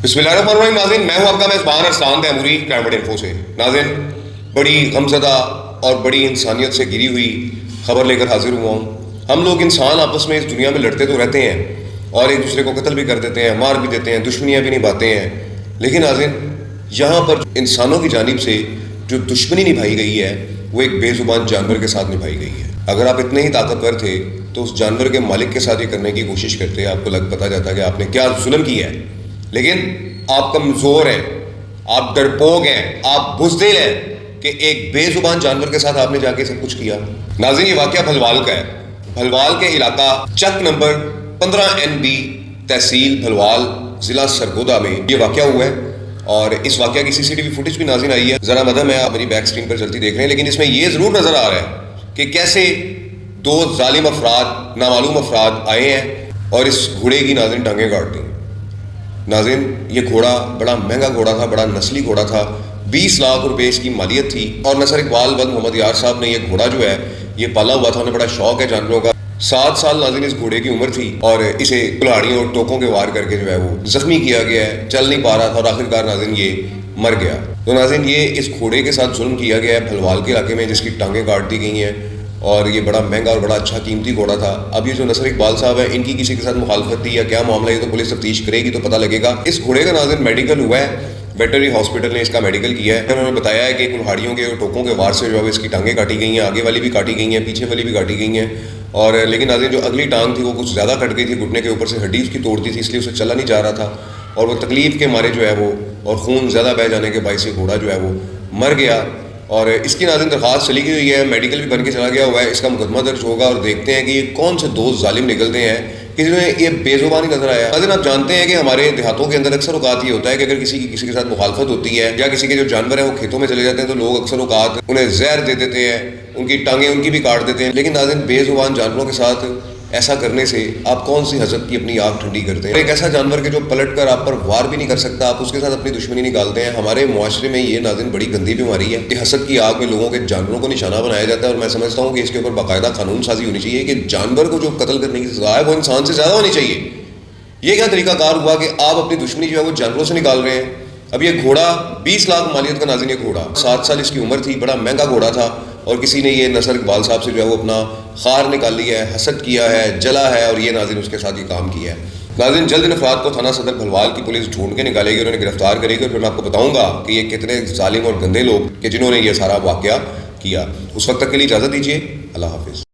बिस्मिल्लाहिर्रहमानिर्रहीम। नाज़रीन, मैं हूं आपका मेज़बान अरसलान तैमूरी क्राइम इन्फो से। नाज़रीन, बड़ी गमज़दा और बड़ी इंसानियत से घिरी हुई खबर लेकर हाजिर हुआ हूँ। हम लोग इंसान आपस में इस दुनिया में लड़ते तो रहते हैं और एक दूसरे को कत्ल भी कर देते हैं, मार भी देते हैं, दुश्मनियाँ भी निभाते हैं, लेकिन नाज़रीन यहाँ पर इंसानों की जानिब से जो दुश्मनी निभाई गई है वो एक बेज़ुबान जानवर के साथ निभाई गई है। अगर आप इतने ही ताकतवर थे तो उस जानवर के मालिक के साथ ये करने की कोशिश करते, आपको पता जाता कि आपने क्या जुल्म किया है, लेकिन आप कमज़ोर हैं, आप डरपोक हैं, आप बुज़दिल हैं कि एक बेजुबान जानवर के साथ आपने जाके सब कुछ किया। नाज़रीन, ये वाक़या भलवाल का है। भलवाल के इलाका चक नंबर 15 NB, तहसील भलवाल, ज़िला सरगोदा में ये वाक़या हुआ है और इस वाक़या की CCTV फुटेज भी नाज़रीन आई है। ज़रा मदम है, आप मेरी बैक स्क्रीन पर चलती देख रहे हैं, लेकिन इसमें ये ज़रूर नज़र आ रहा है कि कैसे दो जालिम अफराद, नामालूम अफराद आए हैं और इस घोड़े की नाज़रीन टांगें काट दी। नाज़रीन, ये घोड़ा बड़ा महंगा घोड़ा था, बड़ा नस्ली घोड़ा था, 20 लाख रुपए इसकी मालियत थी और नसर इकबाल बंद मोहम्मद यार साहब ने ये घोड़ा जो है ये पाला हुआ था, उन्हें बड़ा शौक है जानवरों का। 7 साल नाज़रीन इस घोड़े की उम्र थी और इसे कुल्हाड़ियों और टोकों के वार करके जो है वो जख्मी किया गया है, चल नहीं पा रहा था और आखिरकार नाज़रीन ये मर गया। तो नाज़रीन, ये इस घोड़े के साथ जुल्म किया गया है भलवाल के इलाके में, जिसकी टांगें काट दी गई हैं और ये बड़ा महंगा और बड़ा अच्छा कीमती घोड़ा था। अब ये जो नसर इकबाल साहब है, इनकी किसी के साथ मुखालफत थी या क्या मामला, ये तो पुलिस तफ्तीश करेगी तो पता लगेगा। इस घोड़े का नाज़रीन मेडिकल हुआ है, वेटनरी हॉस्पिटल ने इसका मेडिकल किया है। उन्होंने बताया है कि कुल्हाड़ियों के और टोकों के वार से जो है इसकी टांगें काटी गई हैं, आगे वाली भी काटी गई हैं, पीछे वाली भी काटी गई हैं और लेकिन नाज़रीन जो अगली टांग थी वो कुछ ज़्यादा कट गई थी, घुटने के ऊपर से हड्डी उसकी तोड़ दी थी, इसलिए उसे चला नहीं जा रहा था और वो तकलीफ़ के मारे जो है वो और खून ज़्यादा बह जाने के बायस घोड़ा जो है वो मर गया। और इसकी नाज़रीन दरख्वास्त चली गई हुई है, मेडिकल भी बन के चला गया हुआ है, इसका मुकदमा दर्ज होगा और देखते हैं कि ये कौन से दोस्त जालिम निकलते हैं कि जिन्हें ये बेजुबानी नजर आया। नाज़रीन, आप जानते हैं कि हमारे देहातों के अंदर अक्सर औकात ये होता है कि अगर किसी के साथ मुखालफत होती है या किसी के जो जानवर हैं वो खेतों में चले जाते हैं तो लोग अक्सर औकात उन्हें जहर दे देते हैं, उनकी टांगें उनकी भी काट देते हैं। लेकिन नाज़रीन, बेजुबान जानवरों के साथ ऐसा करने से आप कौन सी हज़रत की अपनी आँख ठंडी करते हैं? एक ऐसा जानवर के जो पलट कर आप पर वार भी नहीं कर सकता, आप उसके साथ अपनी दुश्मनी निकालते हैं। हमारे मुआशरे में ये नाज़रीन बड़ी गंदी बीमारी है कि हसद की आग में लोगों के जानवरों को निशाना बनाया जाता है और मैं समझता हूँ कि इसके ऊपर बाकायदा कानून साजी होनी चाहिए कि जानवर को जो कत्ल करने की सज़ा है वो इंसान से ज़्यादा होनी चाहिए। ये क्या तरीकाकार हुआ कि आप अपनी दुश्मनी जो है वो जानवरों से निकाल रहे हैं? अब ये घोड़ा 20 लाख मालियत का नाज़रीन, ये घोड़ा 7 साल इसकी उम्र थी, बड़ा महंगा घोड़ा था और किसी ने ये नसर इकबाल साहब से जो है वो अपना खार निकाल लिया है, हसद किया है, जला है और ये नाज़रीन उसके साथ ये काम किया है। नाज़रीन, जल्द इन अफराद को थाना सदर भलवाल की पुलिस ढूंढ के निकालेगी और उन्हें गिरफ्तार करेगी और फिर मैं आपको बताऊंगा कि ये कितने जालिम और गंदे लोग कि जिन्होंने ये सारा वाक़या किया। उस वक्त तक के लिए इजाज़त दीजिए। अल्लाह हाफिज़।